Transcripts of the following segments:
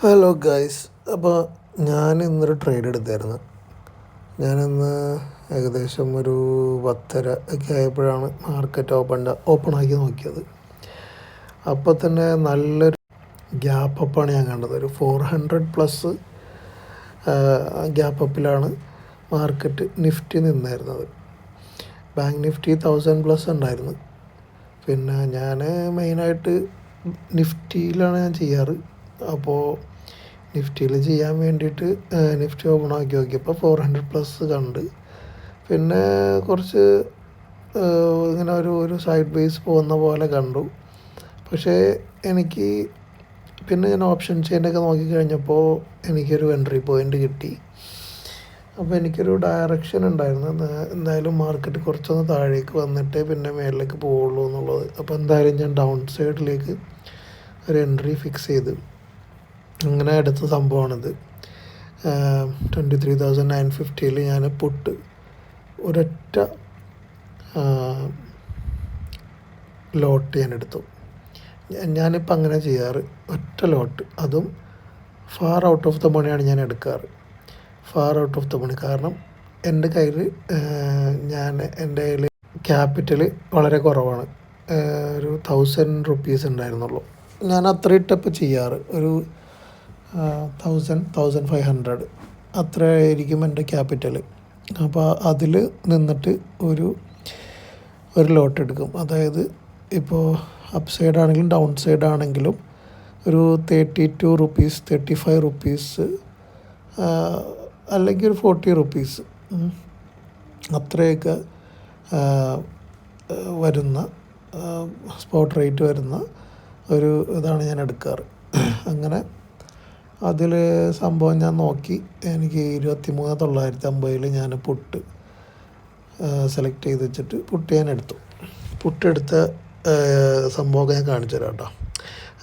Hello guys. അപ്പോൾ ഞാൻ ഇന്നൊരു ട്രേഡ് എടുത്തായിരുന്നു. ഞാനിന്ന് ഏകദേശം ഒരു 10:30 ഒക്കെ ആയപ്പോഴാണ് മാർക്കറ്റ് ഓപ്പൺ ആക്കി നോക്കിയത്. അപ്പോൾ തന്നെ നല്ലൊരു ഗ്യാപ്പ് അപ്പാണ് ഞാൻ കണ്ടത്. ഒരു 400+ ഗ്യാപ്പ് അപ്പിലാണ് മാർക്കറ്റ് നിഫ്റ്റി നിന്നായിരുന്നത്. ബാങ്ക് നിഫ്റ്റി 1000+ ഉണ്ടായിരുന്നു. പിന്നെ ഞാൻ മെയിനായിട്ട് നിഫ്റ്റിയിലാണ് ഞാൻ ചെയ്യാറ്. അപ്പോൾ നിഫ്റ്റിയിൽ ചെയ്യാൻ വേണ്ടിയിട്ട് നിഫ്റ്റി ഓപ്പൺ ആക്കി നോക്കിയപ്പോൾ 400+ കണ്ട്. പിന്നെ കുറച്ച് ഇങ്ങനെ ഒരു സൈഡ് ബേസ് പോകുന്ന പോലെ കണ്ടു. പക്ഷേ എനിക്ക് പിന്നെ ഞാൻ ഓപ്ഷൻ ചെയിനൊക്കെ നോക്കിക്കഴിഞ്ഞപ്പോൾ എനിക്കൊരു എൻട്രി പോയിൻ്റ് കിട്ടി. അപ്പോൾ എനിക്കൊരു ഡയറക്ഷൻ ഉണ്ടായിരുന്നു, എന്തായാലും മാർക്കറ്റ് കുറച്ചൊന്ന് താഴേക്ക് വന്നിട്ടേ പിന്നെ മേളിലേക്ക് പോവുള്ളൂ എന്നുള്ളത്. അപ്പോൾ എന്തായാലും ഞാൻ ഡൗൺ സൈഡിലേക്ക് ഒരു എൻട്രി ഫിക്സ് ചെയ്ത് അങ്ങനെ എടുത്ത സംഭവമാണിത്. 23,950 ഞാൻ പുട്ട് ഒരൊറ്റ ലോട്ട് ഞാൻ എടുത്തു. ഞാനിപ്പോൾ അങ്ങനെ ചെയ്യാറ്, ഒറ്റ ലോട്ട്, അതും ഫാർ ഔട്ട് ഓഫ് ദ മണിയാണ് ഞാൻ എടുക്കാറ്. Far out of the money കാരണം എൻ്റെ കയ്യിൽ എൻ്റെ കയ്യിൽ ക്യാപിറ്റൽ വളരെ കുറവാണ്. ഒരു 1000 റുപ്പീസ് ഉണ്ടായിരുന്നുള്ളൂ. ഞാൻ അത്ര ഇട്ടപ്പോൾ ചെയ്യാറ് ഒരു 1,500 അത്ര ആയിരിക്കും എൻ്റെ ക്യാപിറ്റൽ. അപ്പോൾ അതിൽ നിന്നിട്ട് ഒരു ലോട്ട് എടുക്കും. അതായത് ഇപ്പോൾ അപ്പ് സൈഡ് ആണെങ്കിലും ഡൗൺ സൈഡ് ആണെങ്കിലും ഒരു 32 റുപ്പീസ്, 35 റുപ്പീസ്, അല്ലെങ്കിൽ ഒരു 40 റുപ്പീസ് അത്രയൊക്കെ വരുന്ന സ്പോട്ട് റേറ്റ് വരുന്ന ഒരു ഇതാണ് ഞാൻ എടുക്കാറ്. അങ്ങനെ അതിൽ സംഭവം ഞാൻ നോക്കി, എനിക്ക് 23,950 ഞാൻ പുട്ട് സെലക്ട് ചെയ്ത് വെച്ചിട്ട് പുട്ട് ഞാൻ എടുത്തു. പുട്ടെടുത്ത സംഭവമൊക്കെ ഞാൻ കാണിച്ചു തരാം കേട്ടോ.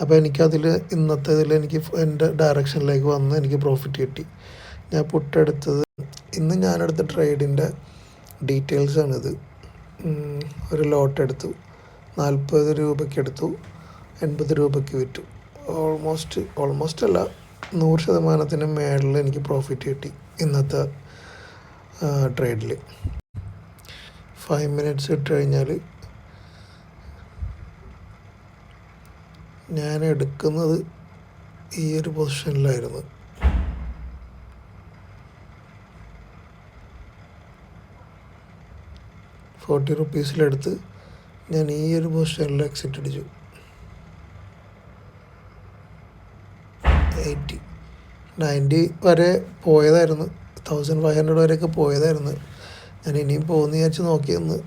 അപ്പോൾ എനിക്കതിൽ ഇന്നത്തെ ഇതിൽ എനിക്ക് എൻ്റെ ഡയറക്ഷനിലേക്ക് വന്ന് എനിക്ക് പ്രോഫിറ്റ് കിട്ടി. ഞാൻ പുട്ടെടുത്തത് ഇന്ന് ഞാനെടുത്ത ട്രേഡിൻ്റെ ഡീറ്റെയിൽസാണിത്. ഒരു ലോട്ട് എടുത്തു, 40 രൂപയ്ക്ക് എടുത്തു, 80 രൂപയ്ക്ക് വിറ്റു. ഓൾമോസ്റ്റ് അല്ല, 100% മേളിൽ എനിക്ക് പ്രോഫിറ്റ് കിട്ടി ഇന്നത്തെ ട്രേഡിൽ. 5 മിനിറ്റ്സ് ഇട്ട് കഴിഞ്ഞാൽ ഞാൻ എടുക്കുന്നത് ഈ ഒരു പൊസിഷനിലായിരുന്നു. ₹40 ഞാൻ ഈ ഒരു പൊസിഷനിൽ എക്സിറ്റ് അടിച്ചു. 90 വരെ പോയതായിരുന്നു, 1500 വരെയൊക്കെ പോയതായിരുന്നു. ഞാൻ ഇനിയും പോകുന്ന വിചാരിച്ച് നോക്കിയെന്ന്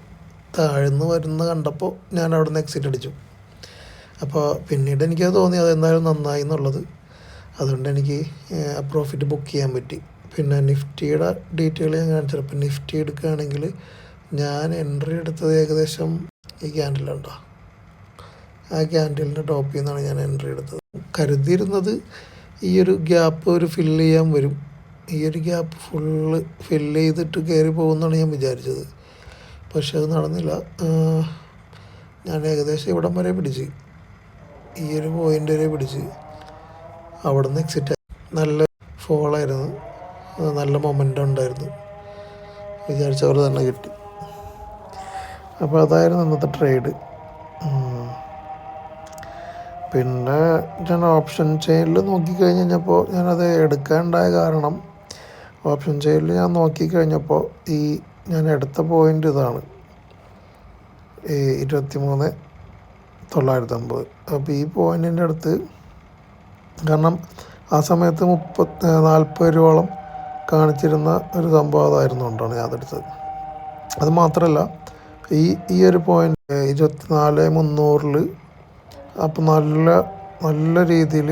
താഴ്ന്ന് വരുന്ന കണ്ടപ്പോൾ ഞാൻ അവിടെ നിന്ന് എക്സിറ്റ് അടിച്ചു. അപ്പോൾ പിന്നീട് എനിക്കത് തോന്നി അതെന്തായാലും നന്നായി എന്നുള്ളത്. അതുകൊണ്ട് എനിക്ക് പ്രോഫിറ്റ് ബുക്ക് ചെയ്യാൻ പറ്റി. പിന്നെ നിഫ്റ്റിയുടെ ഡീറ്റെയിൽ ഞാൻ കാണിച്ചത്. അപ്പോൾ നിഫ്റ്റി എടുക്കുകയാണെങ്കിൽ ഞാൻ എൻട്രി എടുത്തത് ഏകദേശം ഈ ക്യാൻഡിലുണ്ടോ, ആ ക്യാൻഡിലിൻ്റെ ടോപ്പിൽ നിന്നാണ് ഞാൻ എൻട്രി എടുത്തത്. കരുതിയിരുന്നത് ഈ ഒരു ഗ്യാപ്പ് ഒരു ഫില്ല് ചെയ്യാൻ വരും, ഈ ഒരു ഗ്യാപ്പ് ഫുള്ള് ഫില്ല് ചെയ്തിട്ട് കയറി പോകുമെന്നാണ് ഞാൻ വിചാരിച്ചത്. പക്ഷെ അത് നടന്നില്ല. ഞാൻ ഏകദേശം ഇവിടം വരെ പിടിച്ച്, ഈ ഒരു പോയിൻ്റ് വരെ പിടിച്ച് അവിടെ നിന്ന് എക്സിറ്റ് ആയി. നല്ല ഫോളായിരുന്നു, നല്ല മൊമെൻ്റം ഉണ്ടായിരുന്നു, വിചാരിച്ച പോലെ തന്നെ കിട്ടി. അപ്പോൾ അതായിരുന്നു ഇന്നത്തെ ട്രേഡ്. പിന്നെ ഞാൻ ഓപ്ഷൻ ചെയിനിൽ നോക്കിക്കഴിഞ്ഞപ്പോൾ ഞാനത് എടുക്കാനുണ്ടായ കാരണം, ഓപ്ഷൻ ചെയിനിൽ ഞാൻ നോക്കിക്കഴിഞ്ഞപ്പോൾ ഈ ഞാൻ എടുത്ത പോയിൻ്റ് ഇതാണ്, ഈ 23,950. അപ്പോൾ ഈ പോയിൻറ്റിൻ്റെ അടുത്ത്, കാരണം ആ സമയത്ത് 40 രൂപയോളം കാണിച്ചിരുന്ന ഒരു സംഭവം അതായിരുന്നു കൊണ്ടാണ് ഞാൻ അതെടുത്തത്. അത് മാത്രമല്ല ഈ ഒരു പോയിൻ്റ് 24,300 അപ്പോൾ നല്ല രീതിയിൽ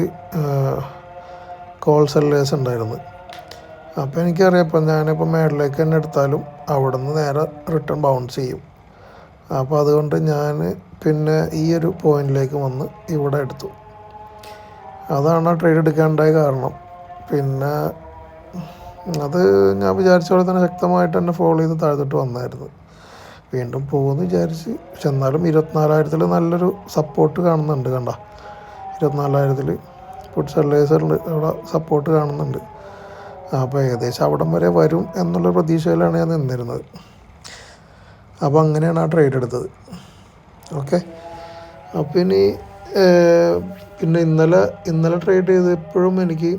കോൾ സെല്ലേഴ്സ് ഉണ്ടായിരുന്നു. അപ്പോൾ എനിക്കറിയാം, ഇപ്പോൾ ഞാനിപ്പോൾ മേളിലേക്ക് തന്നെ എടുത്താലും അവിടെ നിന്ന് നേരെ റിട്ടേൺ ബൗൺസ് ചെയ്യും. അപ്പോൾ അതുകൊണ്ട് ഞാൻ പിന്നെ ഈ ഒരു പോയിന്റിലേക്ക് വന്ന് ഇവിടെ എടുത്തു. അതാണ് ആ ട്രേഡ് എടുക്കാനുണ്ടായ കാരണം. പിന്നെ അത് ഞാൻ വിചാരിച്ച പോലെ തന്നെ ശക്തമായിട്ട് തന്നെ ഫോളോ ചെയ്ത് താഴത്തോട്ട് വന്നായിരുന്നു. വീണ്ടും പോകുമെന്ന് വിചാരിച്ച്, പക്ഷെ എന്നാലും 24,000 നല്ലൊരു സപ്പോർട്ട് കാണുന്നുണ്ട്. കണ്ട 24,000 പുട്ട് സെല്ലേഴ്സുണ്ട്, അവിടെ സപ്പോർട്ട് കാണുന്നുണ്ട്. അപ്പോൾ ഏകദേശം അവിടം വരെ വരും എന്നുള്ള പ്രതീക്ഷയിലാണ് ഞാൻ നിന്നിരുന്നത്. അപ്പോൾ അങ്ങനെയാണ് ആ ട്രേഡ് എടുത്തത്. ഓക്കെ. അപ്പോൾ ഇനി പിന്നെ ഇന്നലെ ട്രേഡ് ചെയ്തപ്പോഴും എനിക്ക്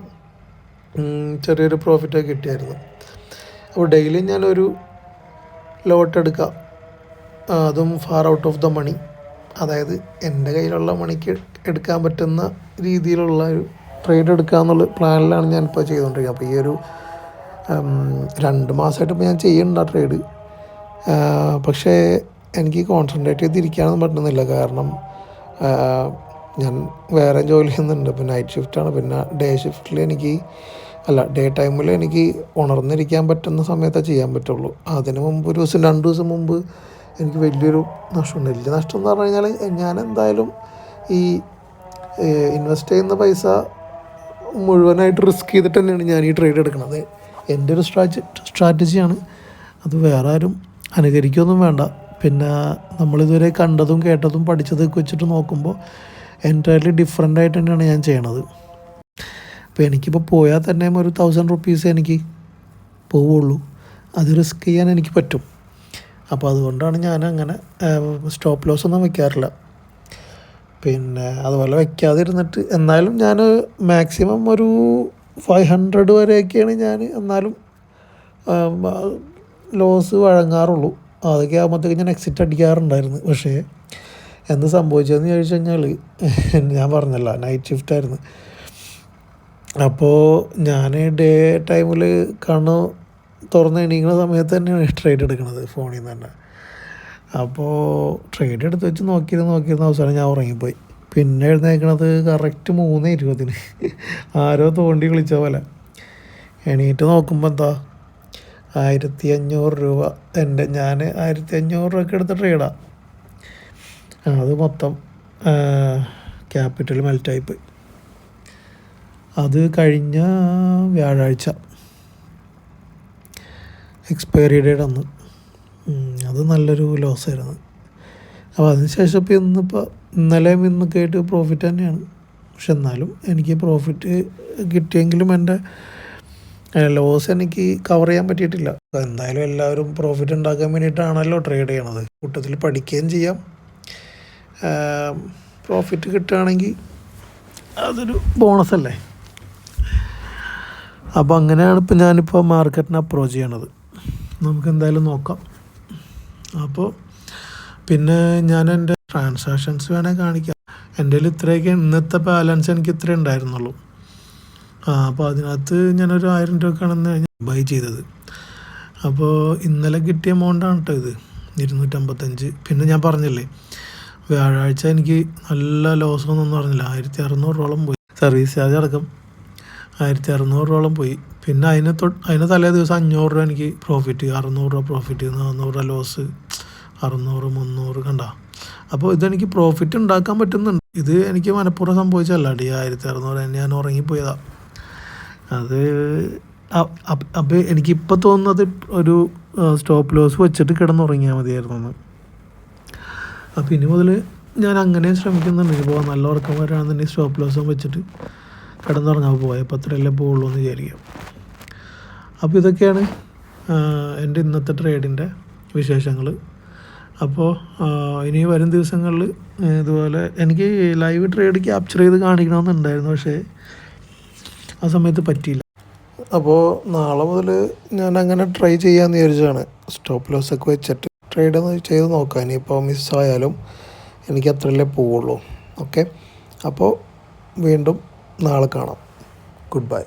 ചെറിയൊരു പ്രോഫിറ്റൊക്കെ കിട്ടിയായിരുന്നു. അപ്പോൾ ഡെയിലി ഞാനൊരു ലോട്ട് എടുക്കാം, അതും far out of the money, അതായത് എൻ്റെ കയ്യിലുള്ള മണിക്ക് എടുക്കാൻ പറ്റുന്ന രീതിയിലുള്ള ഒരു ട്രേഡ് എടുക്കുക എന്നുള്ള പ്ലാനിലാണ് ഞാനിപ്പോൾ ചെയ്തുകൊണ്ടിരിക്കുന്നത്. അപ്പോൾ ഈ ഒരു 2 മാസമായിട്ട് ഇപ്പോൾ ഞാൻ ചെയ്യുന്നുണ്ട് ആ ട്രേഡ്. പക്ഷേ എനിക്ക് കോൺസെൻട്രേറ്റ് ചെയ്തിരിക്കാനൊന്നും പറ്റുന്നില്ല. കാരണം ഞാൻ വേറെ ജോലി ചെയ്യുന്നുണ്ട്. ഇപ്പോൾ നൈറ്റ് ഷിഫ്റ്റാണ്. പിന്നെ ഡേ ടൈമിൽ എനിക്ക് ഉണർന്നിരിക്കാൻ പറ്റുന്ന സമയത്തേ ചെയ്യാൻ പറ്റുള്ളൂ. അതിന് മുമ്പ് 2 ദിവസം മുമ്പ് എനിക്ക് വലിയൊരു നഷ്ടമുണ്ട്. വലിയ നഷ്ടം എന്ന് പറഞ്ഞു കഴിഞ്ഞാൽ, ഞാൻ എന്തായാലും ഈ ഇൻവെസ്റ്റ് ചെയ്യുന്ന പൈസ മുഴുവനായിട്ട് റിസ്ക് ചെയ്തിട്ട് തന്നെയാണ് ഞാൻ ഈ ട്രേഡ് എടുക്കുന്നത്. എൻ്റെ ഒരു സ്ട്രാറ്റജിയാണ്. അത് വേറെ ആരും അനുകരിക്കുകയൊന്നും വേണ്ട. പിന്നെ നമ്മളിതുവരെ കണ്ടതും കേട്ടതും പഠിച്ചതൊക്കെ വെച്ചിട്ട് നോക്കുമ്പോൾ എൻറ്റയർലി ഡിഫറെൻ്റ് ആയിട്ട് തന്നെയാണ് ഞാൻ ചെയ്യണത്. അപ്പോൾ എനിക്കിപ്പോൾ പോയാൽ തന്നെ ഒരു 1000 റുപ്പീസ് എനിക്ക് പോവുള്ളൂ. അത് റിസ്ക് ചെയ്യാൻ എനിക്ക് പറ്റും. അപ്പോൾ അതുകൊണ്ടാണ് ഞാൻ അങ്ങനെ സ്റ്റോപ്പ് ലോസ് ഒന്നും വയ്ക്കാറില്ല. പിന്നെ അതുപോലെ വയ്ക്കാതിരുന്നിട്ട് എന്നാലും ഞാൻ മാക്സിമം ഒരു 500 വരെയൊക്കെയാണ് ഞാൻ എന്നാലും ലോസ് വഴങ്ങാറുള്ളൂ. അതൊക്കെ ആകുമ്പോഴത്തേക്ക് ഞാൻ എക്സിറ്റ് അടിക്കാറുണ്ടായിരുന്നു. പക്ഷേ എന്ത് സംഭവിച്ചതെന്ന് ചോദിച്ചു കഴിഞ്ഞാൽ, ഞാൻ പറഞ്ഞല്ല, നൈറ്റ് ഷിഫ്റ്റായിരുന്നു. അപ്പോൾ ഞാൻ ഡേ ടൈമിൽ കണ്ണ് തുറന്ന് എണീക്കുന്ന സമയത്ത് തന്നെയാണ് ട്രേഡ് എടുക്കുന്നത് ഫോണിൽ നിന്ന് തന്നെ. അപ്പോൾ ട്രേഡ് എടുത്ത് വെച്ച് നോക്കിയിരുന്ന അവസാനം ഞാൻ ഉറങ്ങിപ്പോയി. പിന്നെ എഴുന്നേൽക്കണത് കറക്റ്റ് 3:20 ആരോ തോണ്ടി വിളിച്ച പോലെ. എണീറ്റ് നോക്കുമ്പോൾ എന്താ 1500 രൂപ ഞാൻ 1500 രൂപയ്ക്ക് എടുത്ത ട്രേഡാണ്. അത് മൊത്തം ക്യാപിറ്റൽ മെൽറ്റായിപ്പോയി. അത് കഴിഞ്ഞ വ്യാഴാഴ്ച എക്സ്പയറി ഡേറ്റ് അന്ന്. അത് നല്ലൊരു ലോസായിരുന്നു. അപ്പോൾ അതിനുശേഷം ഇപ്പോൾ ഇന്നലെയും ഇന്നൊക്കെ ആയിട്ട് പ്രോഫിറ്റ് തന്നെയാണ്. പക്ഷെ എന്നാലും എനിക്ക് പ്രോഫിറ്റ് കിട്ടിയെങ്കിലും എൻ്റെ ലോസ് എനിക്ക് കവർ ചെയ്യാൻ പറ്റിയിട്ടില്ല. എന്തായാലും എല്ലാവരും പ്രോഫിറ്റ് ഉണ്ടാക്കാൻ വേണ്ടിയിട്ടാണല്ലോ ട്രേഡ് ചെയ്യണത്. കൂട്ടത്തിൽ പഠിക്കുകയും ചെയ്യാം. പ്രോഫിറ്റ് കിട്ടുകയാണെങ്കിൽ അതൊരു ബോണസ് അല്ലേ. അപ്പോൾ അങ്ങനെയാണ് ഞാനിപ്പോൾ മാർക്കറ്റിനെ അപ്രോച്ച് ചെയ്യണത്. നമുക്ക് എന്തായാലും നോക്കാം. അപ്പോൾ പിന്നെ ഞാൻ എൻ്റെ ട്രാൻസാക്ഷൻസ് വേണേൽ കാണിക്കാം. എൻ്റെ കയ്യിൽ ഇത്രയൊക്കെ ഇന്നത്തെ ബാലൻസ് എനിക്ക് ഇത്രേ ഉണ്ടായിരുന്നുള്ളൂ. അപ്പോൾ അതിനകത്ത് ഞാനൊരു 1000 രൂപക്കാണെന്ന് ബൈ ചെയ്തത്. അപ്പോൾ ഇന്നലെ കിട്ടിയ എമൗണ്ടാണ് കേട്ടോ ഇത്, 255. പിന്നെ ഞാൻ പറഞ്ഞില്ലേ, വ്യാഴാഴ്ച എനിക്ക് നല്ല ലോസൊന്നും പറഞ്ഞില്ല. 1600 പോയി. സർവീസ് ചാർജ് അടക്കം 1600 പോയി. പിന്നെ അതിന് തലേ ദിവസം 500 രൂപ എനിക്ക് പ്രോഫിറ്റ്, 600 രൂപ പ്രോഫിറ്റ്, 400 രൂപ ലോസ്, 600, 300 കണ്ട. അപ്പോൾ ഇതെനിക്ക് പ്രോഫിറ്റ് ഉണ്ടാക്കാൻ പറ്റുന്നുണ്ട്. ഇത് എനിക്ക് മനഃപൂർവ്വം സംഭവിച്ചല്ല. 1600 ഞാൻ ഉറങ്ങിപ്പോയതാണ്. അത് അപ്പോൾ എനിക്കിപ്പോൾ തോന്നുന്നത് ഒരു സ്റ്റോപ്പ് ലോസ് വെച്ചിട്ട് കിടന്നുറങ്ങിയാൽ മതിയായിരുന്നു എന്ന്. അപ്പോൾ ഇനി മുതൽ ഞാൻ അങ്ങനെ ശ്രമിക്കുന്നുണ്ട്. ഇപ്പോൾ നല്ല ഉറക്കം വരാണെന്നുണ്ടെങ്കിൽ സ്റ്റോപ്പ് ലോസും വെച്ചിട്ട് കിടന്നുറങ്ങാൻ പോയപ്പോൾ അത്രയല്ലേ പോവുള്ളൂ എന്ന് വിചാരിക്കാം. അപ്പോൾ ഇതൊക്കെയാണ് എൻ്റെ ഇന്നത്തെ ട്രേഡിൻ്റെ വിശേഷങ്ങൾ. അപ്പോൾ ഇനി വരും ദിവസങ്ങളിൽ ഇതുപോലെ എനിക്ക് ലൈവ് ട്രേഡ് ക്യാപ്ചർ ചെയ്ത് കാണിക്കണമെന്നുണ്ടായിരുന്നു. പക്ഷേ ആ സമയത്ത് പറ്റിയില്ല. അപ്പോൾ നാളെ മുതൽ ഞാൻ അങ്ങനെ ട്രൈ ചെയ്യാമെന്ന് വിചാരിച്ചതാണ്. സ്റ്റോപ്പ് ലോസൊക്കെ വെച്ചിട്ട് ട്രേഡ് ചെയ്ത് നോക്കാം. ഇനിയിപ്പോൾ മിസ്സായാലും എനിക്ക് അത്രയല്ലേ പോവുള്ളൂ. ഓക്കെ. അപ്പോൾ വീണ്ടും നാളെ കാണാം. Good bye.